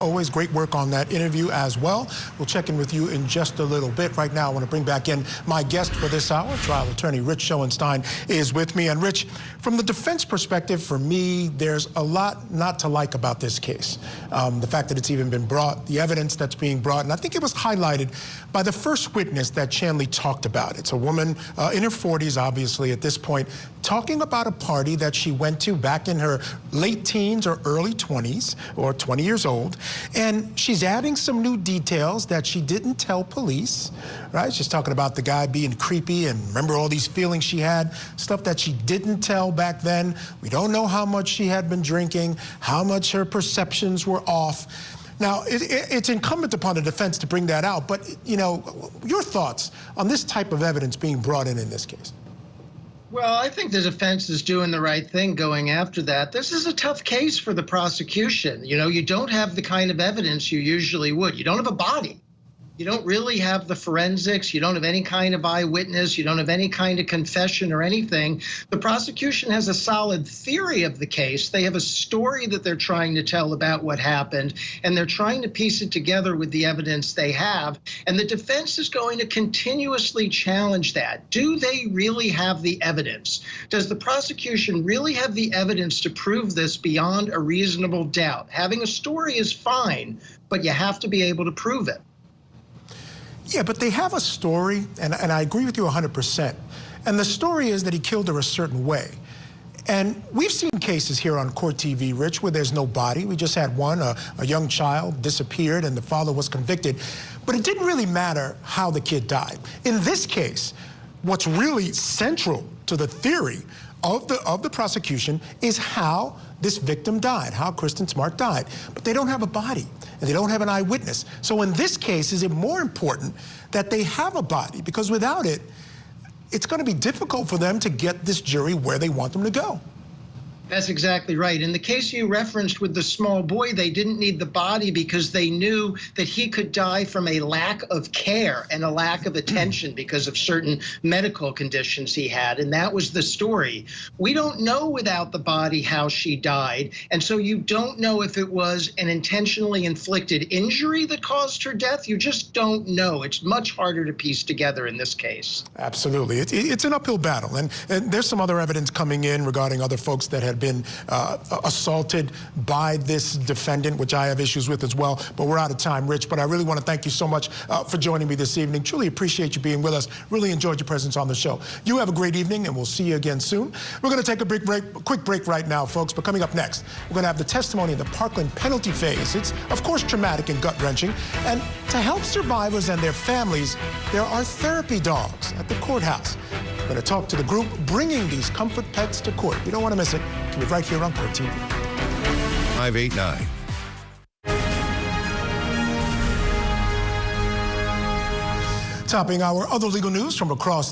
Always great work on that interview as well. We'll check in with you in just a little bit. Right now, I want to bring back in my guest for this hour. Trial attorney Rich Schoenstein is with me. And Rich, from the defense perspective, for me, there's a lot not to like about this case. The fact that it's even been brought, the evidence that's being brought, and I think it was highlighted by the first witness that Chanley talked about. It's a woman in her 40s, obviously, at this point, talking about a party that she went to back in her late teens or early 20s, or 20 years old. And she's adding some new details that she didn't tell police, right? She's talking about the guy being creepy and remember all these feelings she had, stuff that she didn't tell back then. We don't know how much she had been drinking, how much her perceptions were off. Now, it's incumbent upon the defense to bring that out, but, you know, your thoughts on this type of evidence being brought in this case? Well, I think the defense is doing the right thing going after that. This is a tough case for the prosecution. You know, you don't have the kind of evidence you usually would. You don't have a body. You don't really have the forensics. You don't have any kind of eyewitness. You don't have any kind of confession or anything. The prosecution has a solid theory of the case. They have a story that they're trying to tell about what happened, and they're trying to piece it together with the evidence they have. And the defense is going to continuously challenge that. Do they really have the evidence? Does the prosecution really have the evidence to prove this beyond a reasonable doubt? Having a story is fine, but you have to be able to prove it. Yeah, but they have a story, and I agree with you 100%. And the story is that he killed her a certain way. And we've seen cases here on Court TV, Rich, where there's no body. We just had one, a young child disappeared and the father was convicted. But it didn't really matter how the kid died. In this case, what's really central to the theory of the prosecution is how this victim died, how Kristen Smart died. But they don't have a body, and they don't have an eyewitness. So in this case, is it more important that they have a body? Because without it, it's going to be difficult for them to get this jury where they want them to go. That's exactly right. In the case you referenced with the small boy, they didn't need the body because they knew that he could die from a lack of care and a lack of attention because of certain medical conditions he had. And that was the story. We don't know without the body how she died. And so you don't know if it was an intentionally inflicted injury that caused her death. You just don't know. It's much harder to piece together in this case. Absolutely. It's an uphill battle. And there's some other evidence coming in regarding other folks that had been assaulted by this defendant, which I have issues with as well. But we're out of time, Rich. But I really want to thank you so much for joining me this evening. Truly appreciate you being with us. Really enjoyed your presence on the show. You have a great evening, and we'll see you again soon. We're going to take a quick break right now, folks. But coming up next, we're going to have the testimony in the Parkland penalty phase. It's, of course, traumatic and gut-wrenching. And to help survivors and their families, there are therapy dogs at the courthouse. We're going to talk to the group bringing these comfort pets to court. You don't want to miss it. We'll be right here on Court TV. 589. Topping our other legal news from across